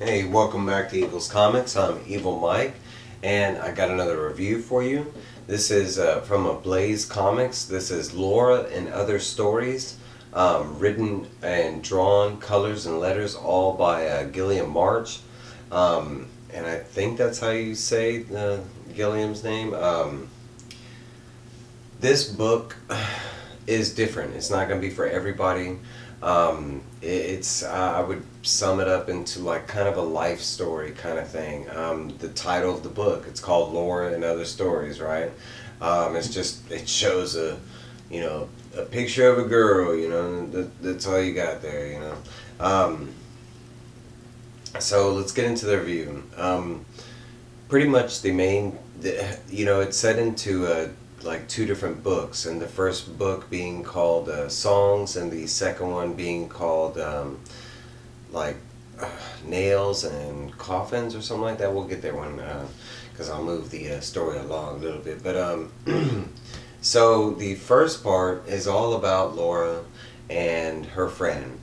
Hey, welcome back to Eagles Comics. I'm Evil Mike, and I got another review for you. This is from Ablaze Comics. This is Laura and Other Stories, written and drawn, colors and letters, all by Guillem March. And I think that's how you say Gilliam's name. This book is different. It's not going to be for everybody. It's I would sum it up into like kind of a life story kind of thing. The title of the book, it's called Laura and Other Stories, right? It shows a picture of a girl, that's all you got there, So let's get into the review. Pretty much it's set into like two different books, and the first book being called Songs, and the second one being called like Nails and Coffins or something like that. We'll get there one because I'll move the story along a little bit. But so the first part is all about Laura and her friend,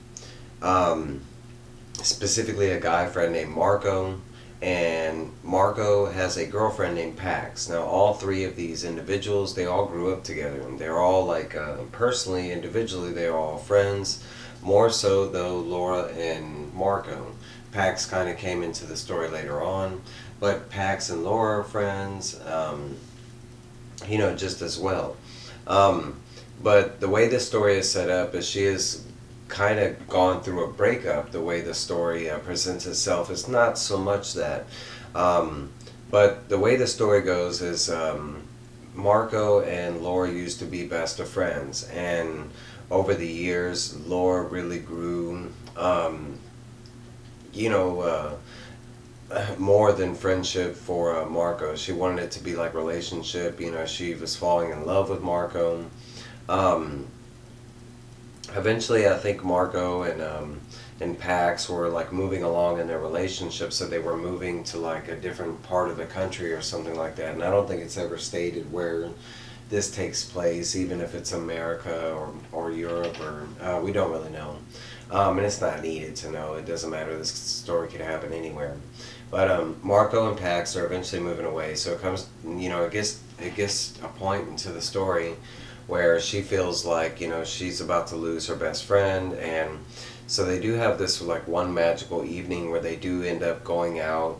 specifically a guy friend named Marco. And Marco has a girlfriend named Pax. Now, all three of these individuals, they all grew up together, and they're all like personally, individually, they're all friends. More so though, Laura and Marco. Pax kind of came into the story later on, but Pax and Laura are friends, just as well. But the way this story is set up is she is kind of gone through a breakup. The way the story presents itself is not so much that, but the way the story goes is Marco and Laura used to be best of friends, and over the years Laura really grew more than friendship for Marco. She wanted it to be like relationship. She was falling in love with Marco. Eventually, I think Marco and Pax were like moving along in their relationship, so they were moving to like a different part of the country or something like that. And I don't think it's ever stated where this takes place, even if it's America or Europe, or we don't really know. And it's not needed to know. It doesn't matter. This story could happen anywhere. But Marco and Pax are eventually moving away, so it comes, it gets a point into the story where she feels like, she's about to lose her best friend. And so they do have this like one magical evening where they do end up going out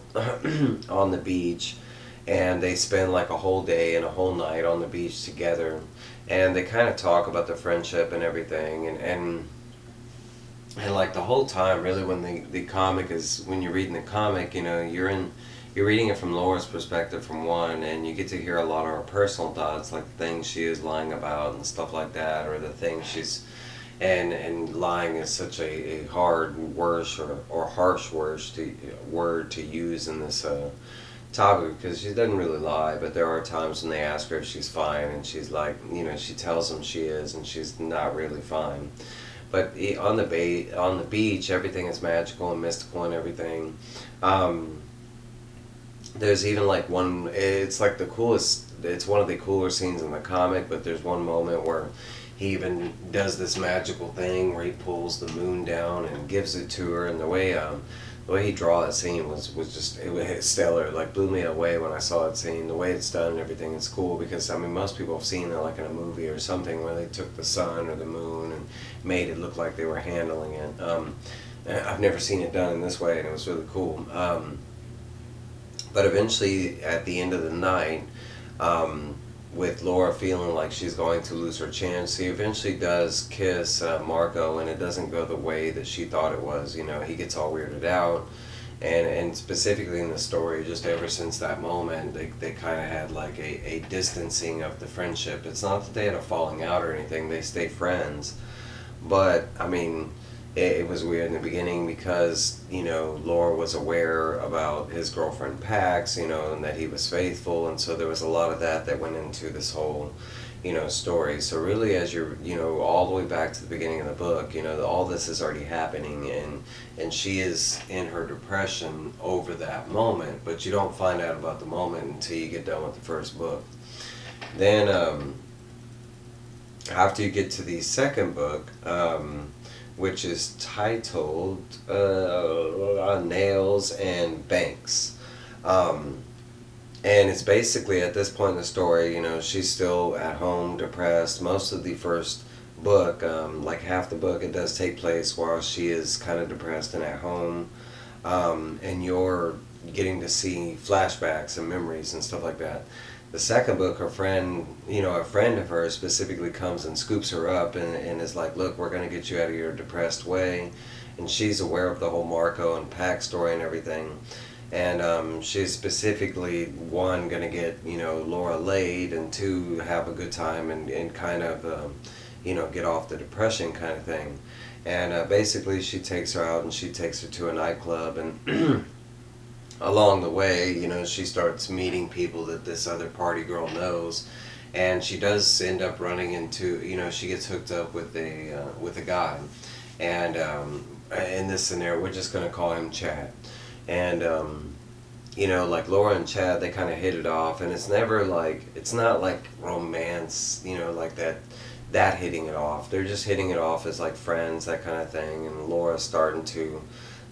on the beach, and they spend like a whole day and a whole night on the beach together, and they kind of talk about the friendship and everything, and like the whole time really, when you're reading the comic, you're reading it from Laura's perspective from one, and you get to hear a lot of her personal thoughts, like the things she is lying about and stuff like that, or the things she's, and lying is such a hard or harsh word to use in this topic, because she doesn't really lie, but there are times when they ask her if she's fine, and she's like, she tells them she is, and she's not really fine. But on the beach, everything is magical and mystical and everything. There's even like it's like it's one of the cooler scenes in the comic, but there's one moment where he even does this magical thing where he pulls the moon down and gives it to her, and the way he draw that scene was just, it was stellar. It like blew me away when I saw that scene. The way it's done and everything is cool, because most people have seen it like in a movie or something where they took the sun or the moon and made it look like they were handling it. I've never seen it done in this way, and it was really cool. But eventually, at the end of the night, with Laura feeling like she's going to lose her chance, he eventually does kiss Marco, and it doesn't go the way that she thought it was. He gets all weirded out, and specifically in the story, just ever since that moment, they kind of had like a distancing of the friendship. It's not that they had a falling out or anything; they stay friends. But I mean, it was weird in the beginning because, Laura was aware about his girlfriend Pax, and that he was faithful, and so there was a lot of that went into this whole, story. So really, as you're, all the way back to the beginning of the book, all this is already happening, and she is in her depression over that moment, but you don't find out about the moment until you get done with the first book. Then, after you get to the second book, which is titled Nails and Banks. Um, and it's basically at this point in the story, she's still at home, depressed. Most of the first book, like half the book, it does take place while she is kind of depressed and at home. And you're getting to see flashbacks and memories and stuff like that. The second book, her friend, a friend of hers specifically comes and scoops her up and is like, look, we're going to get you out of your depressed way. And she's aware of the whole Marco and Pac story and everything. And she's specifically, one, going to get, Laura laid, and two, have a good time and kind of, get off the depression kind of thing. And basically she takes her out and she takes her to a nightclub, and along the way, she starts meeting people that this other party girl knows. And she does end up running into, she gets hooked up with a guy. And in this scenario, we're just going to call him Chad. And, like Laura and Chad, they kind of hit it off, and it's never like, it's not like romance, like that hitting it off. They're just hitting it off as like friends, that kind of thing. And Laura's starting to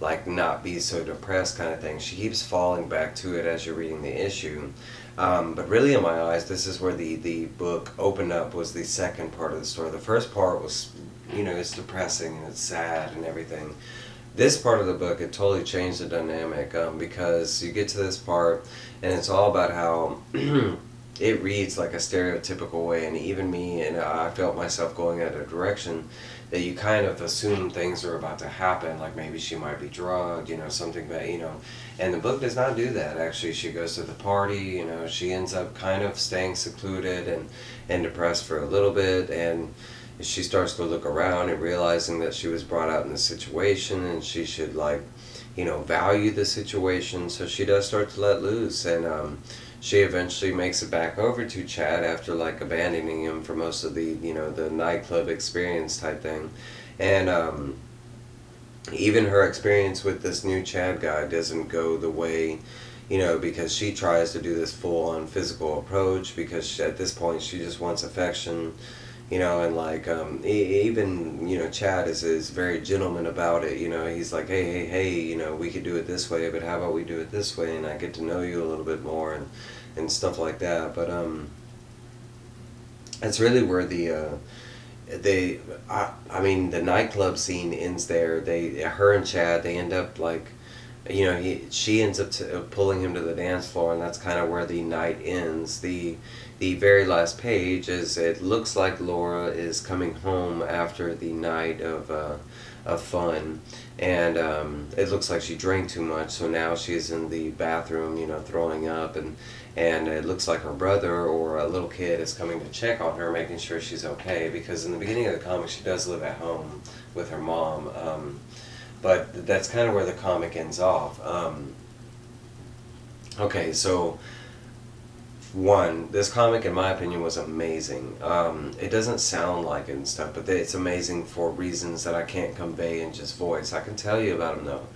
like not be so depressed kind of thing. She keeps falling back to it as you're reading the issue. But really in my eyes, this is where the book opened up, was the second part of the story. The first part was, it's depressing and it's sad and everything. This part of the book, it totally changed the dynamic, because you get to this part and it's all about how it reads like a stereotypical way, and even me, and I felt myself going in a direction that you kind of assume things are about to happen, like maybe she might be drugged, something that, and the book does not do that. Actually, she goes to the party, she ends up kind of staying secluded and depressed for a little bit, and she starts to look around and realizing that she was brought out in this situation and she should, like, value the situation. So she does start to let loose, and she eventually makes it back over to Chad after like abandoning him for most of the the nightclub experience type thing. And even her experience with this new Chad guy doesn't go the way, because she tries to do this full on physical approach, because at this point she just wants affection. And like, even, Chad is very gentleman about it. He's like, hey, we could do it this way, but how about we do it this way, and I get to know you a little bit more, and stuff like that. But it's really where the nightclub scene ends there. Her and Chad, they end up like, she ends up pulling him to the dance floor, and that's kind of where the night ends. The very last page is, it looks like Laura is coming home after the night of fun, and it looks like she drank too much, so now she's in the bathroom, throwing up, and it looks like her brother or a little kid is coming to check on her, making sure she's okay, because in the beginning of the comic she does live at home with her mom, but that's kind of where the comic ends off. Okay, so one, this comic, in my opinion, was amazing. It doesn't sound like it and stuff, but it's amazing for reasons that I can't convey in just voice. I can tell you about them though,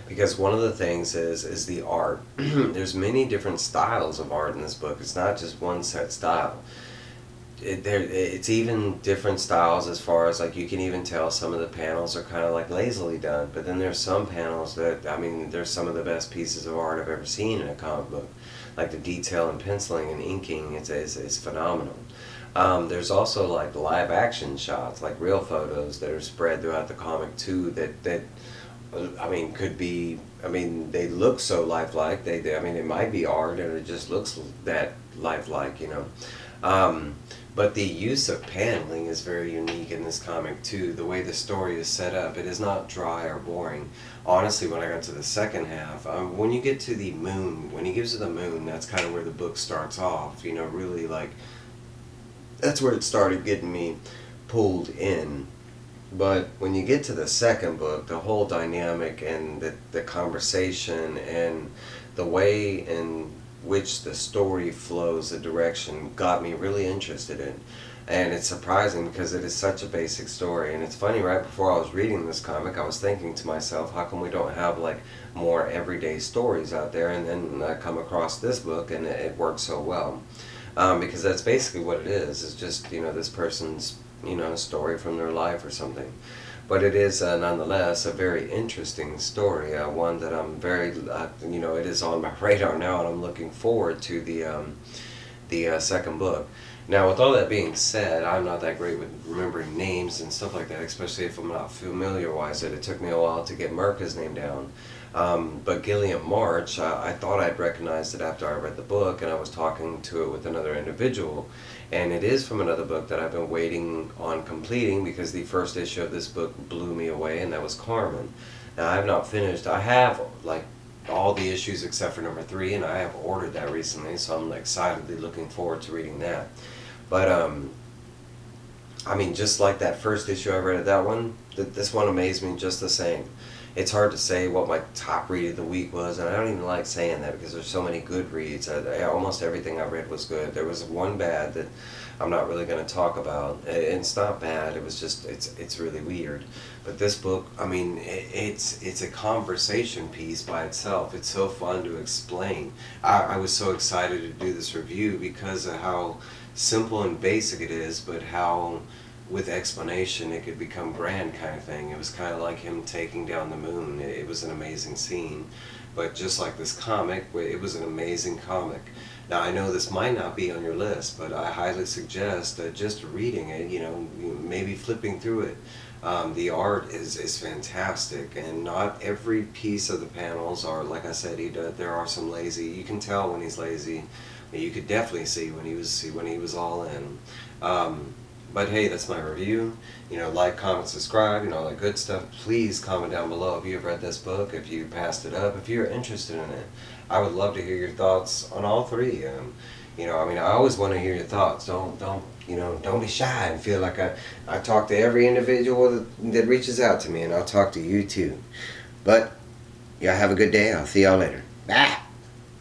because one of the things is the art. There's many different styles of art in this book. It's not just one set style. It's even different styles, as far as like, you can even tell some of the panels are kind of like lazily done, but then there's some panels that, there's some of the best pieces of art I've ever seen in a comic book. Like the detail and penciling and inking, it's phenomenal. There's also like live action shots, like real photos that are spread throughout the comic too, that could be, they look so lifelike. It might be art and it just looks that lifelike, But the use of paneling is very unique in this comic too. The way the story is set up, it is not dry or boring. Honestly, when I got to the second half, when you get to the moon, when he gives her the moon, that's kind of where the book starts off. Really like, that's where it started getting me pulled in. But when you get to the second book, the whole dynamic and the conversation and the way in which the story flows, the direction, got me really interested in. And it's surprising because it is such a basic story. And it's funny, right before I was reading this comic, I was thinking to myself, how come we don't have like more everyday stories out there? And then I come across this book and it works so well. Because that's basically what it is. It's just, this person's, story from their life or something. But it is nonetheless a very interesting story, one that I'm very, it is on my radar now, and I'm looking forward to the second book. Now, with all that being said, I'm not that great with remembering names and stuff like that, especially if I'm not familiar with it. It took me a while to get Merca's name down. But Guillem March, I thought I'd recognized it after I read the book, and I was talking to it with another individual. And it is from another book that I've been waiting on completing, because the first issue of this book blew me away, and that was Carmen. Now, I have not finished. I have, like, all the issues except for number 3, and I have ordered that recently, so I'm excitedly looking forward to reading that. But I mean, just like that first issue I read of that one, this one amazed me just the same. It's hard to say what my top read of the week was, and I don't even like saying that because there's so many good reads. Almost everything I read was good. There was one bad that I'm not really going to talk about. It's not bad. It was just it's really weird. But this book, I mean, it's a conversation piece by itself. It's so fun to explain. I was so excited to do this review because of how simple and basic it is, but how with explanation it could become grand kind of thing. It was kind of like him taking down the moon. It was an amazing scene. But just like this comic, it was an amazing comic. Now, I know this might not be on your list, but I highly suggest just reading it, maybe flipping through it. The art is fantastic, and not every piece of the panels are, like I said, there are some lazy. You can tell when he's lazy. You could definitely see when he was all in. But hey, that's my review. Like, comment, subscribe, all that good stuff. Please comment down below if you've read this book, if you passed it up, if you're interested in it. I would love to hear your thoughts on all 3. I mean, I always want to hear your thoughts. Don't be shy and feel like I talk to every individual that reaches out to me, and I'll talk to you too. But y'all have a good day. I'll see y'all later. Bye.